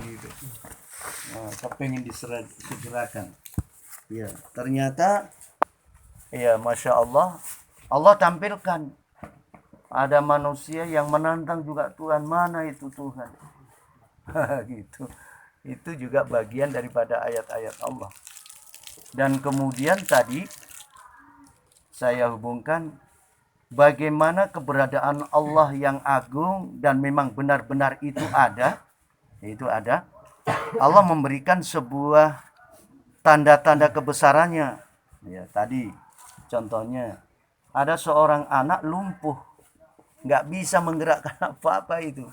gitu. Kepengen disegerakan. Ya, ternyata ya Masya Allah, Allah tampilkan ada manusia yang menantang juga Tuhan, mana itu Tuhan. Gitu. Itu juga bagian daripada ayat-ayat Allah. Dan kemudian tadi saya hubungkan bagaimana keberadaan Allah yang agung dan memang benar-benar itu ada. Allah memberikan sebuah tanda-tanda kebesarannya. Ya, tadi contohnya ada seorang anak lumpuh, nggak bisa menggerakkan apa-apa itu.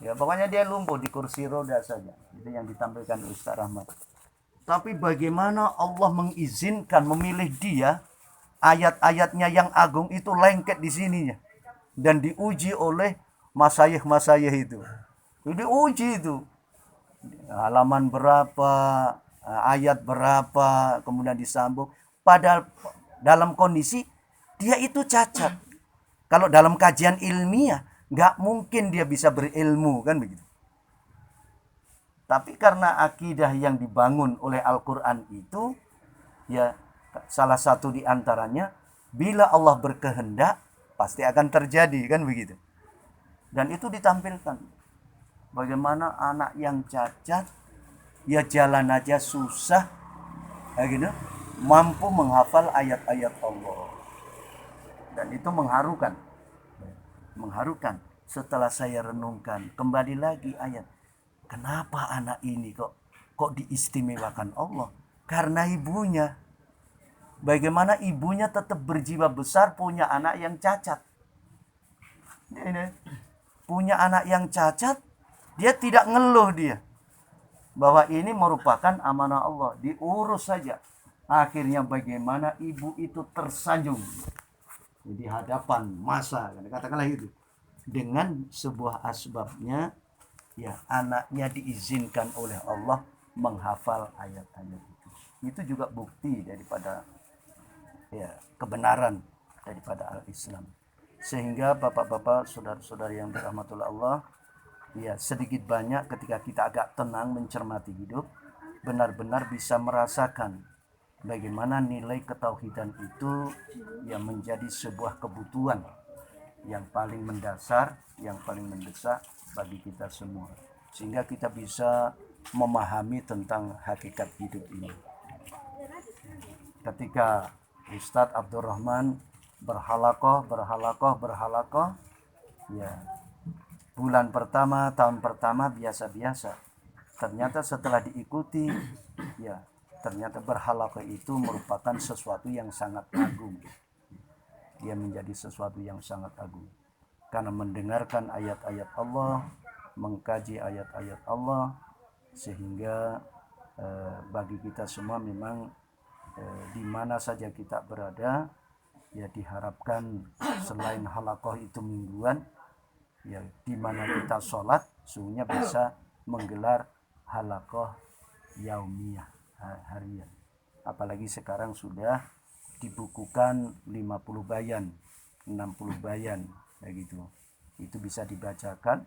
Ya, pokoknya dia lumpuh di kursi roda saja. Itu yang ditampilkan Ustaz Rahmat. Tapi bagaimana Allah mengizinkan memilih dia, ayat-ayatnya yang agung itu lengket di sininya. Dan diuji oleh masyayikh-masyayikh itu. Diuji itu. Halaman berapa, ayat berapa, kemudian disambung. Padahal dalam kondisi dia itu cacat. Kalau dalam kajian ilmiah, nggak mungkin dia bisa berilmu, kan begitu. Tapi karena akidah yang dibangun oleh Al-Quran itu, ya salah satu di antaranya, bila Allah berkehendak, pasti akan terjadi, kan begitu. Dan itu ditampilkan. Bagaimana anak yang cacat, ya jalan aja susah, ya gitu, mampu menghafal ayat-ayat Allah. Dan itu mengharukan. Setelah saya renungkan, kembali lagi ayat. Kenapa anak ini kok diistimewakan Allah? Karena ibunya. Bagaimana ibunya tetap berjiwa besar punya anak yang cacat. Ini, punya anak yang cacat, dia tidak ngeluh dia. Bahwa ini merupakan amanah Allah. Diurus saja. Akhirnya bagaimana ibu itu tersanjung di hadapan masa, katakanlah itu. Dengan sebuah asbabnya, ya anaknya diizinkan oleh Allah menghafal ayat-ayat itu. Itu juga bukti daripada ya kebenaran daripada al-Islam. Sehingga bapak-bapak, saudara-saudari yang dirahmati Allah, ya sedikit banyak ketika kita agak tenang mencermati hidup, benar-benar bisa merasakan bagaimana nilai ketauhidan itu yang menjadi sebuah kebutuhan yang paling mendasar, yang paling mendesak bagi kita semua. Sehingga kita bisa memahami tentang hakikat hidup ini. Ketika Ustadz Abdurrahman berhalakoh, ya bulan pertama, tahun pertama biasa-biasa. Ternyata setelah diikuti, ya ternyata berhalakoh itu merupakan sesuatu yang sangat agung. Dia menjadi sesuatu yang sangat agung. Karena mendengarkan ayat-ayat Allah, mengkaji ayat-ayat Allah, sehingga bagi kita semua memang di mana saja kita berada, ya diharapkan selain halakoh itu mingguan, ya di mana kita sholat, sungguhnya bisa menggelar halakoh yaumiyah, harian. Apalagi sekarang sudah dibukukan 50 bayan, 60 bayan, begitu. Itu bisa dibacakan.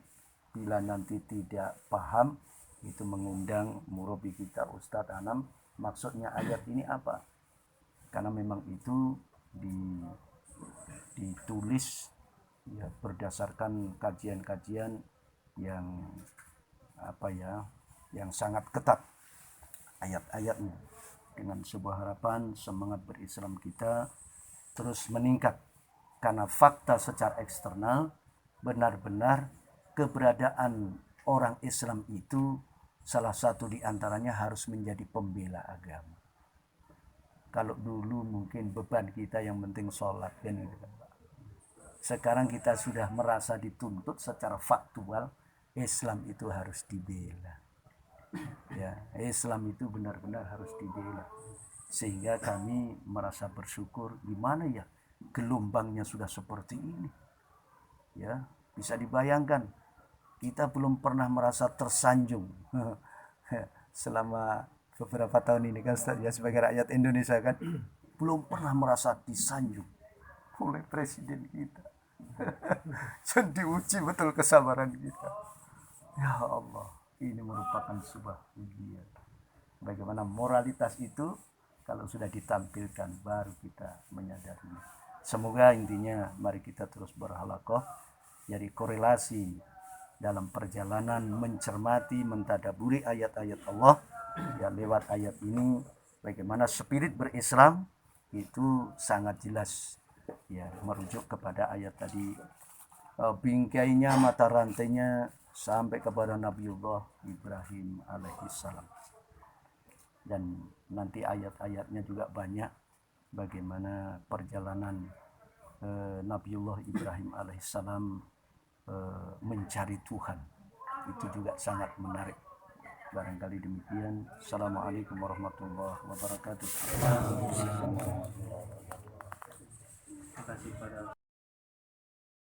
Bila nanti tidak paham, itu mengundang murabi kita Ustadz Anam, maksudnya ayat ini apa? Karena memang itu ditulis ya berdasarkan kajian-kajian yang yang sangat ketat ayat-ayatnya, dengan sebuah harapan semangat berislam kita terus meningkat. Karena fakta secara eksternal benar-benar keberadaan orang Islam itu salah satu di antaranya harus menjadi pembela agama. Kalau dulu mungkin beban kita yang penting sholat kan gitu kan Pak. Sekarang kita sudah merasa dituntut secara faktual, Islam itu harus dibela. Ya, Islam itu benar-benar harus dibela. Sehingga kami merasa bersyukur, gimana ya gelombangnya sudah seperti ini. Ya, bisa dibayangkan kita belum pernah merasa tersanjung selama beberapa tahun ini kan ya, sebagai rakyat Indonesia kan belum pernah merasa disanjung oleh presiden kita. Dan diuji betul kesabaran kita. Ya Allah, Ini merupakan sebuah ujian. Bagaimana moralitas itu kalau sudah ditampilkan baru kita menyadarinya. Semoga intinya mari kita terus berhalaqah, jadi korelasi dalam perjalanan mencermati, mentadaburi ayat-ayat Allah. Ya lewat ayat ini bagaimana spirit berislam itu sangat jelas, ya merujuk kepada ayat tadi, bingkainya mata rantainya sampai kepada Nabiullah Ibrahim alaihissalam. Dan nanti ayat-ayatnya juga banyak bagaimana perjalanan Nabiullah Ibrahim alaihissalam mencari Tuhan. Itu juga sangat menarik. Barangkali demikian. Assalamualaikum warahmatullahi wabarakatuh. Terima kasih pada